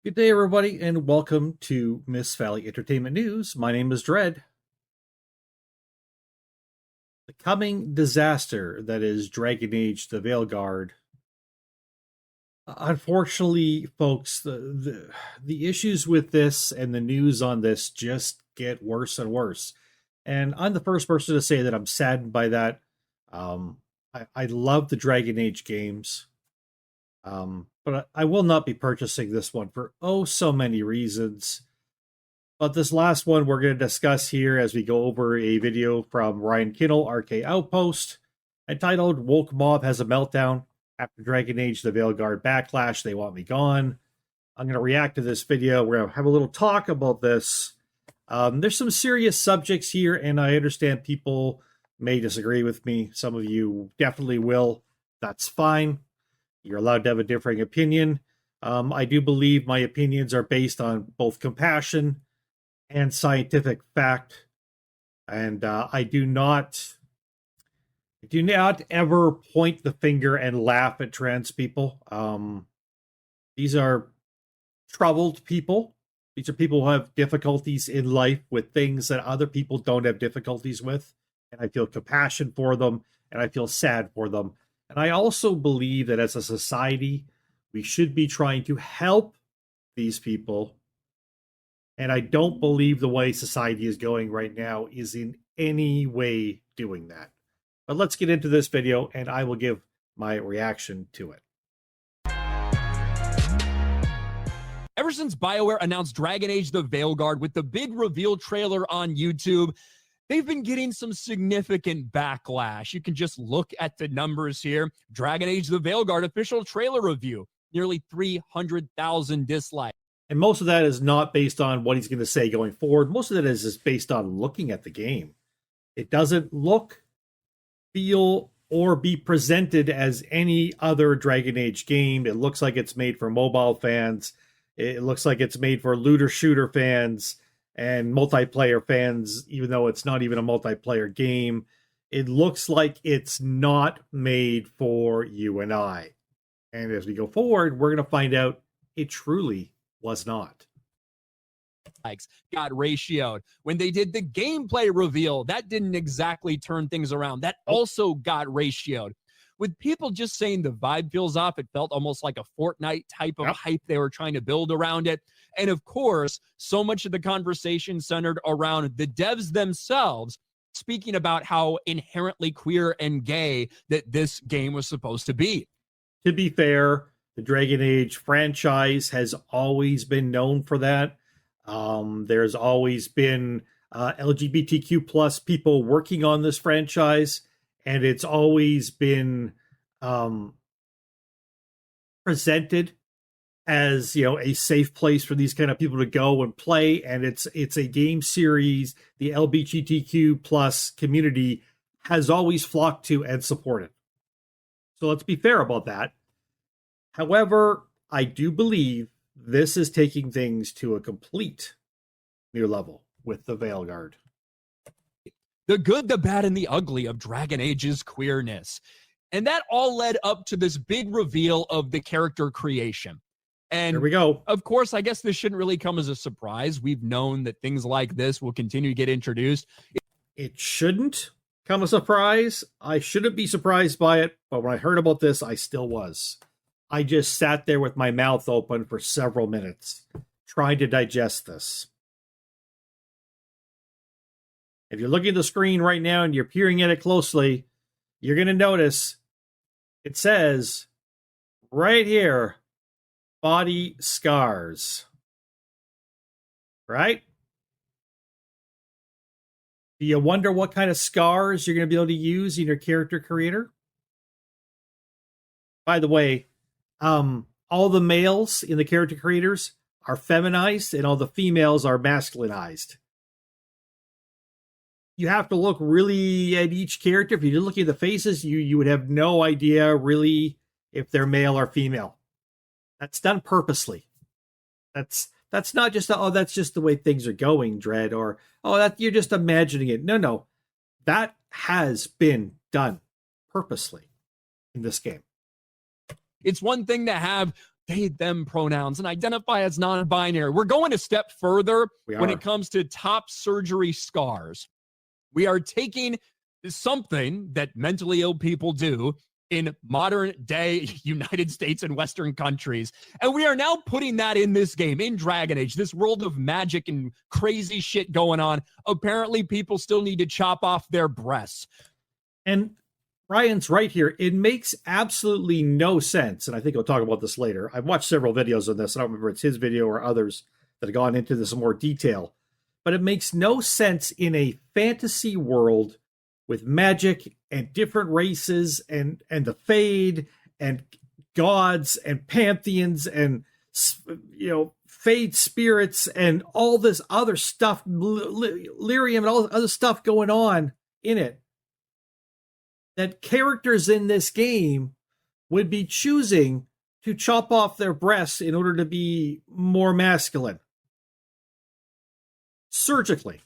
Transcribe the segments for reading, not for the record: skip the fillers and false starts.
Good day, everybody, and welcome to Miss Valley Entertainment News. My name is Dread. The coming disaster that is Dragon Age the Veilguard. Unfortunately, folks, the issues with this and the news on this just get worse and worse. And I'm the first person to say that I'm saddened by that. I love the Dragon Age games. But I will not be purchasing this one for so many reasons. But this last one we're going to discuss here as we go over a video from Ryan Kinnell, RK Outpost, entitled Woke Mob Has a Meltdown After Dragon Age The Veilguard Backlash, They Want Me Gone. I'm going to react to this video. We're going to have a little talk about this. There's some serious subjects here, and I understand people may disagree with me. Some of you definitely will. That's fine. You're allowed to have a differing opinion. I do believe my opinions are based on both compassion and scientific fact. And I do not ever point the finger and laugh at trans people. These are troubled people. These are people who have difficulties in life with things that other people don't have difficulties with. And I feel compassion for them, and I feel sad for them. And I also believe that as a society, we should be trying to help these people. And I don't believe the way society is going right now is in any way doing that. But let's get into this video, and I will give my reaction to it. Ever since BioWare announced Dragon Age the Veilguard with the big reveal trailer on YouTube, they've been getting some significant backlash. You can just look at the numbers here. Dragon Age the Veilguard official trailer review, nearly 300,000 dislikes. And most of that is not based on what he's going to say going forward. Most of that is based on looking at the game. It doesn't look, feel, or be presented as any other Dragon Age game. It looks like it's made for mobile fans. It looks like it's made for looter shooter fans and multiplayer fans, even though it's not even a multiplayer game. It looks like it's not made for you and I. And as we go forward, we're going to find out it truly was not. Got ratioed. When they did the gameplay reveal, that didn't exactly turn things around. That also got ratioed. With people just saying the vibe feels off, it felt almost like a Fortnite type of hype they were trying to build around it. And of course, so much of the conversation centered around the devs themselves speaking about how inherently queer and gay that this game was supposed to be. To be fair, the Dragon Age franchise has always been known for that. There's always been LGBTQ plus people working on this franchise, and it's always been presented as, a safe place for these kind of people to go and play. And it's a game series the LGBTQ plus community has always flocked to and supported. So let's be fair about that. However, I do believe this is taking things to a complete new level with the Veilguard. The good, the bad, and the ugly of Dragon Age's queerness. And that all led up to this big reveal of the character creation. And here we go. Of course, I guess this shouldn't really come as a surprise. We've known that things like this will continue to get introduced. It shouldn't come as a surprise. I shouldn't be surprised by it, but when I heard about this, I still was. I just sat there with my mouth open for several minutes, trying to digest this. If you're looking at the screen right now and you're peering at it closely, you're going to notice it says right here, body scars. Right? Do you wonder what kind of scars you're going to be able to use in your character creator? By the way, all the males in the character creators are feminized and all the females are masculinized. You have to look really at each character. If you're looking at the faces, you would have no idea really if they're male or female. That's done purposely. That's not just that's just the way things are going, Dread, or that you're just imagining it. No. That has been done purposely in this game. It's one thing to have they, them pronouns and identify as non-binary. We're going a step further when it comes to top surgery scars. We are taking something that mentally ill people do in modern day United States and Western countries, and we are now putting that in this game, in Dragon Age, this world of magic and crazy shit going on. Apparently, people still need to chop off their breasts. And Ryan's right here. It makes absolutely no sense, and I think I'll talk about this later. I've watched several videos on this. I don't remember if it's his video or others that have gone into this in more detail, but it makes no sense in a fantasy world with magic and different races and the Fade and gods and pantheons and, you know, Fade spirits and all this other stuff, lyrium and all this other stuff going on in it, that characters in this game would be choosing to chop off their breasts in order to be more masculine. Surgically.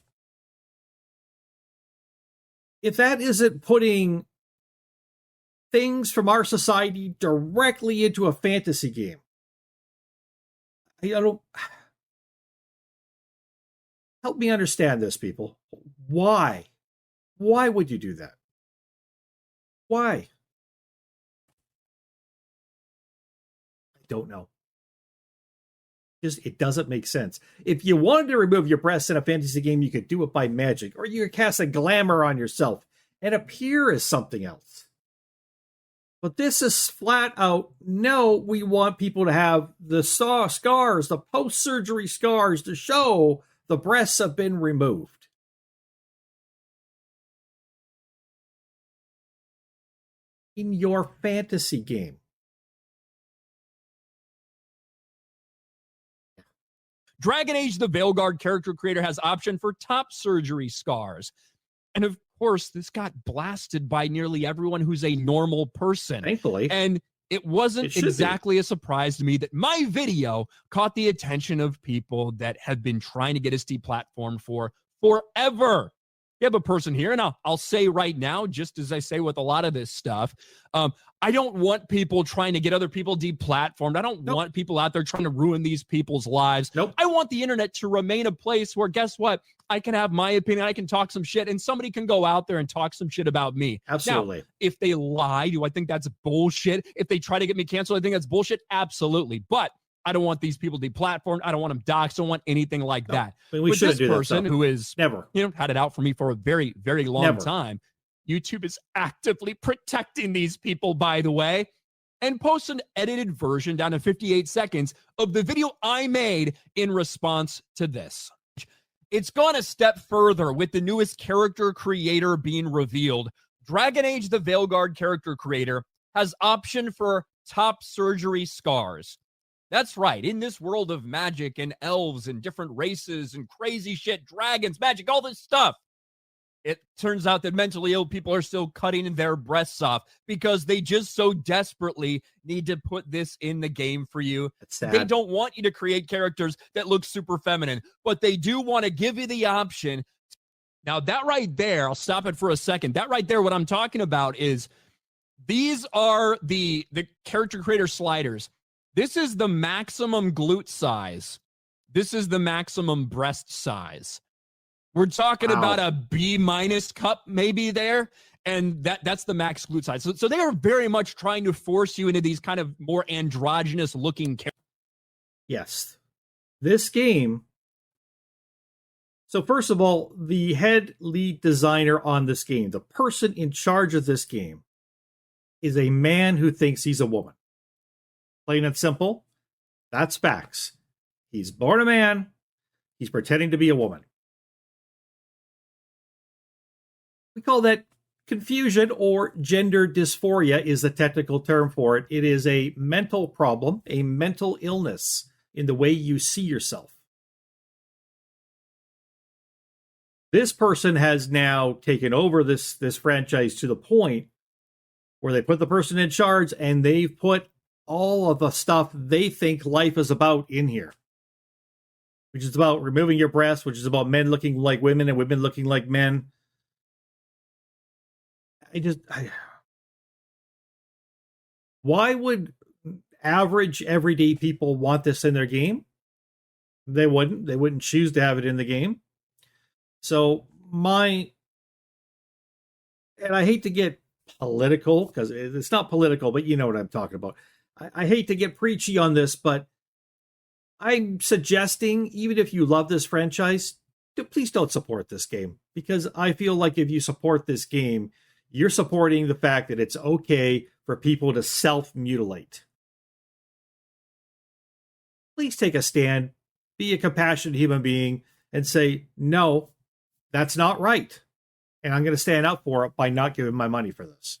If that isn't putting things from our society directly into a fantasy game, I don't. Help me understand this, people. Why? Why would you do that? Why? I don't know. Just, it doesn't make sense. If you wanted to remove your breasts in a fantasy game, you could do it by magic, or you could cast a glamour on yourself and appear as something else. But this is flat out, no, we want people to have the scars, the post-surgery scars, to show the breasts have been removed. In your fantasy game. Dragon Age, the Veilguard character creator has option for top surgery scars. And of course, this got blasted by nearly everyone who's a normal person. Thankfully. And it wasn't exactly a surprise to me that my video caught the attention of people that have been trying to get us deplatformed for forever. You have a person here, and I'll say right now, just as I say with a lot of this stuff, I don't want people trying to get other people deplatformed. I don't want people out there trying to ruin these people's lives. I want the internet to remain a place where, guess what? I can have my opinion. I can talk some shit, and somebody can go out there and talk some shit about me. Absolutely. Now, if they lie, do I think that's bullshit? If they try to get me canceled, I think that's bullshit. Absolutely. But I don't want these people deplatformed. I don't want them doxxed. I don't want anything like that. I mean, we shouldn't do that. This person who is never, had it out for me for a very, very long time. YouTube is actively protecting these people, by the way, and posts an edited version down to 58 seconds of the video I made in response to this. It's gone a step further with the newest character creator being revealed. Dragon Age, the Veilguard character creator, has option for top surgery scars. That's right. In this world of magic and elves and different races and crazy shit, dragons, magic, all this stuff, it turns out that mentally ill people are still cutting their breasts off because they just so desperately need to put this in the game for you. They don't want you to create characters that look super feminine, but they do want to give you the option. Now, that right there, I'll stop it for a second. That right there, what I'm talking about is these are the character creator sliders. This is the maximum glute size. This is the maximum breast size. We're talking about a B- cup maybe there, and that's the max glute size. So they are very much trying to force you into these kind of more androgynous looking characters. Yes. This game. So first of all, the head lead designer on this game, the person in charge of this game, is a man who thinks he's a woman. Plain and simple. That's facts. He's born a man. He's pretending to be a woman. We call that confusion, or gender dysphoria is the technical term for it. It is a mental problem, a mental illness in the way you see yourself. This person has now taken over this franchise to the point where they put the person in charge and they've put all of the stuff they think life is about in here, which is about removing your breasts, which is about men looking like women and women looking like men. Why would average, everyday people want this in their game, they wouldn't. They wouldn't choose to have it in the game. So and I hate to get political because it's not political, but you know what I'm talking about. I hate to get preachy on this, but I'm suggesting, even if you love this franchise, please don't support this game, because I feel like if you support this game, you're supporting the fact that it's okay for people to self-mutilate. Please take a stand, be a compassionate human being, and say, no, that's not right. And I'm going to stand up for it by not giving my money for this.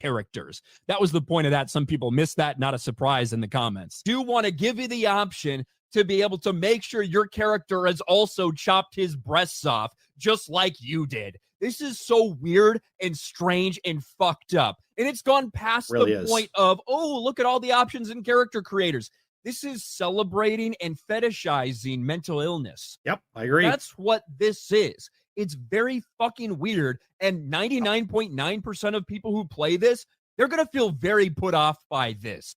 Characters. That was the point of that. Some people missed that. Not a surprise in the comments. Do want to give you the option to be able to make sure your character has also chopped his breasts off, just like you did. This is so weird and strange and fucked up. And it's gone past the point of, oh, look at all the options in character creators. This is celebrating and fetishizing mental illness. Yep, I agree. That's what this is. It's very fucking weird. And 99.9% of people who play this, they're going to feel very put off by this.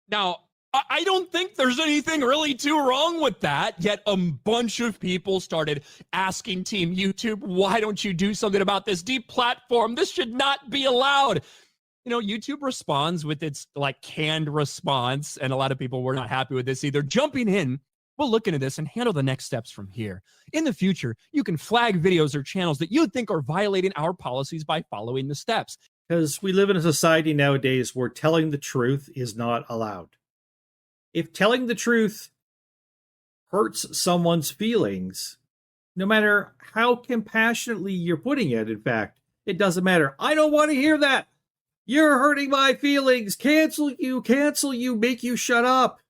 Now, I don't think there's anything really too wrong with that. Yet a bunch of people started asking Team YouTube, why don't you do something about this deplatform? This should not be allowed. You know, YouTube responds with its like canned response, and a lot of people were not happy with this either. Jumping in, we'll look into this and handle the next steps from here. In the future, you can flag videos or channels that you think are violating our policies by following the steps. Because we live in a society nowadays where telling the truth is not allowed. If telling the truth hurts someone's feelings, no matter how compassionately you're putting it, in fact, it doesn't matter. I don't want to hear that. You're hurting my feelings. Cancel you, make you shut up.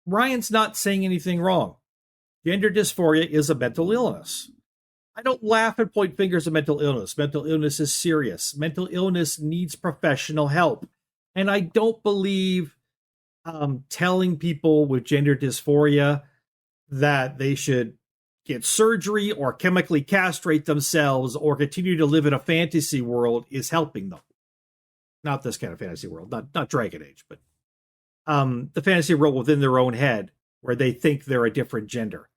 Ryan's not saying anything wrong. Gender dysphoria is a mental illness. I don't laugh and point fingers at mental illness. Mental illness is serious. Mental illness needs professional help. And I don't believe telling people with gender dysphoria that they should get surgery or chemically castrate themselves or continue to live in a fantasy world is helping them. Not this kind of fantasy world, not Dragon Age, but the fantasy world within their own head where they think they're a different gender.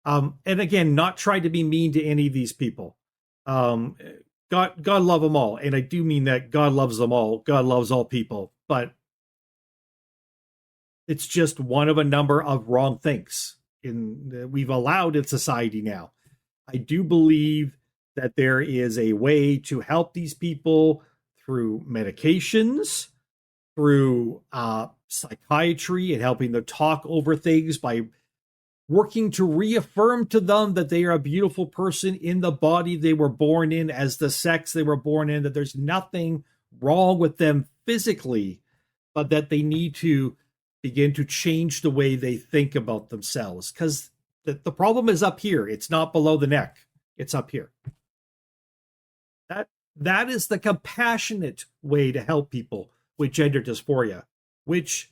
And again, not trying to be mean to any of these people. God love them all. And I do mean that God loves them all. God loves all people. But it's just one of a number of wrong things we've allowed in society now. I do believe that there is a way to help these people through medications, through psychiatry, and helping them talk over things by working to reaffirm to them that they are a beautiful person in the body they were born in, as the sex they were born in, that there's nothing wrong with them physically, but that they need to begin to change the way they think about themselves. Because the problem is up here. It's not below the neck. It's up here. That is the compassionate way to help people with gender dysphoria, which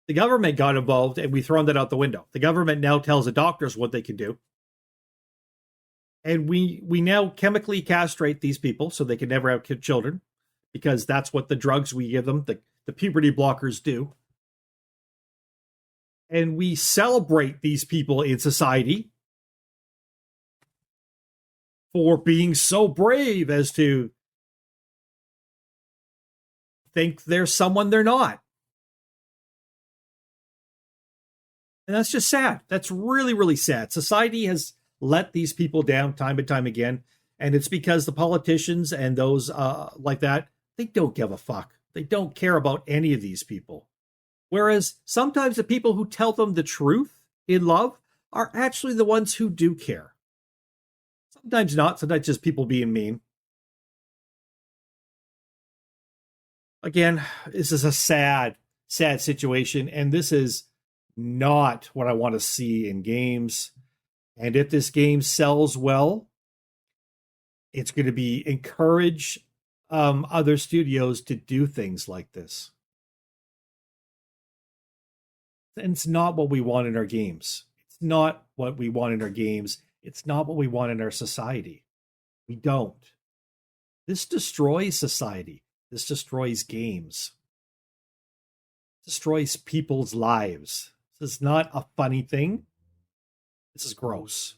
the government got involved, and we've thrown that out the window. The government now tells the doctors what they can do. And we now chemically castrate these people so they can never have children, because that's what the drugs we give them, the puberty blockers, do. And we celebrate these people in society for being so brave as to think they're someone they're not. And that's just sad. That's really, really sad. Society has let these people down time and time again. And it's because the politicians and those like that, they don't give a fuck. They don't care about any of these people. Whereas sometimes the people who tell them the truth in love are actually the ones who do care. Sometimes not. Sometimes just people being mean. Again, this is a sad, sad situation. And this is not what I want to see in games. And if this game sells well, it's going to be encourage other studios to do things like this. And it's not what we want in our games. It's not what we want in our games. It's not what we want in our society. We don't. This destroys society. This destroys games. Destroys people's lives. This is not a funny thing. This is gross.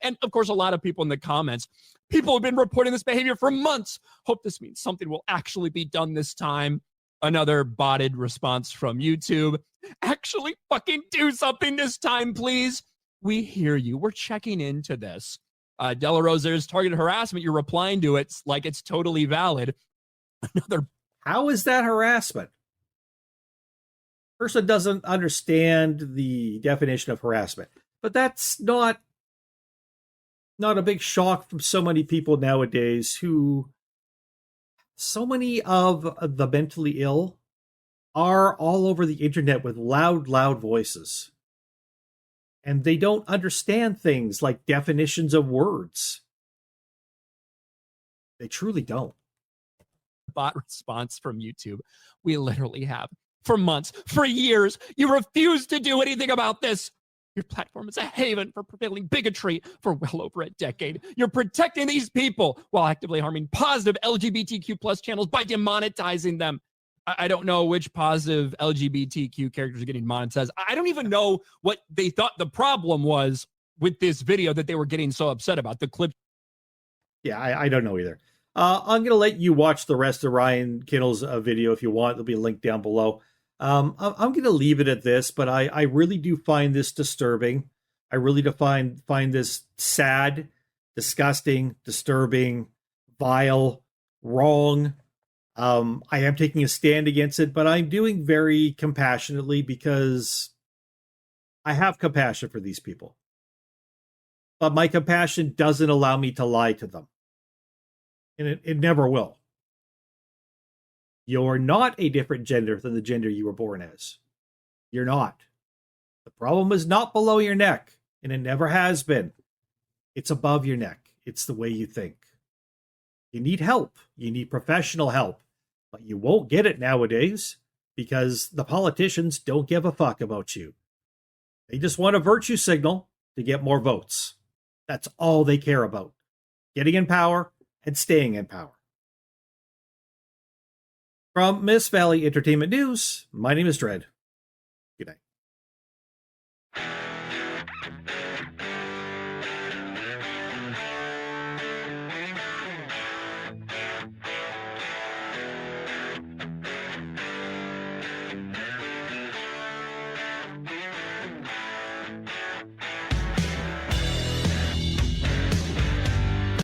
And of course, a lot of people in the comments, people have been reporting this behavior for months. Hope this means something will actually be done this time. Another botted response from YouTube. Actually fucking do something this time, please. We hear you. We're checking into this. Della Rosa, there's targeted harassment. You're replying to it like it's totally valid. Another. How is that harassment? Person doesn't understand the definition of harassment, but that's not a big shock from so many people nowadays who, so many of the mentally ill are all over the internet with loud voices. And they don't understand things like definitions of words. They truly don't. Bot response from YouTube. We literally have for months, for years. You refuse to do anything about this. Your platform is a haven for prevailing bigotry for well over a decade. You're protecting these people while actively harming positive LGBTQ plus channels by demonetizing them. I don't know which positive LGBTQ characters are getting monetized. I don't even know what they thought the problem was with this video that they were getting so upset about. The clip. Yeah, I don't know either. I'm going to let you watch the rest of Ryan Kinnell's video if you want. There'll be a link down below. I'm going to leave it at this, but I really do find this disturbing. I really do find this sad, disgusting, disturbing, vile, wrong. I am taking a stand against it, but I'm doing very compassionately because I have compassion for these people. But my compassion doesn't allow me to lie to them. And it never will. You're not a different gender than the gender you were born as. You're not. The problem is not below your neck, and it never has been. It's above your neck. It's the way you think. You need help. You need professional help. But you won't get it nowadays because the politicians don't give a fuck about you. They just want a virtue signal to get more votes. That's all they care about. Getting in power and staying in power. From Miss Valley Entertainment News, my name is Dread.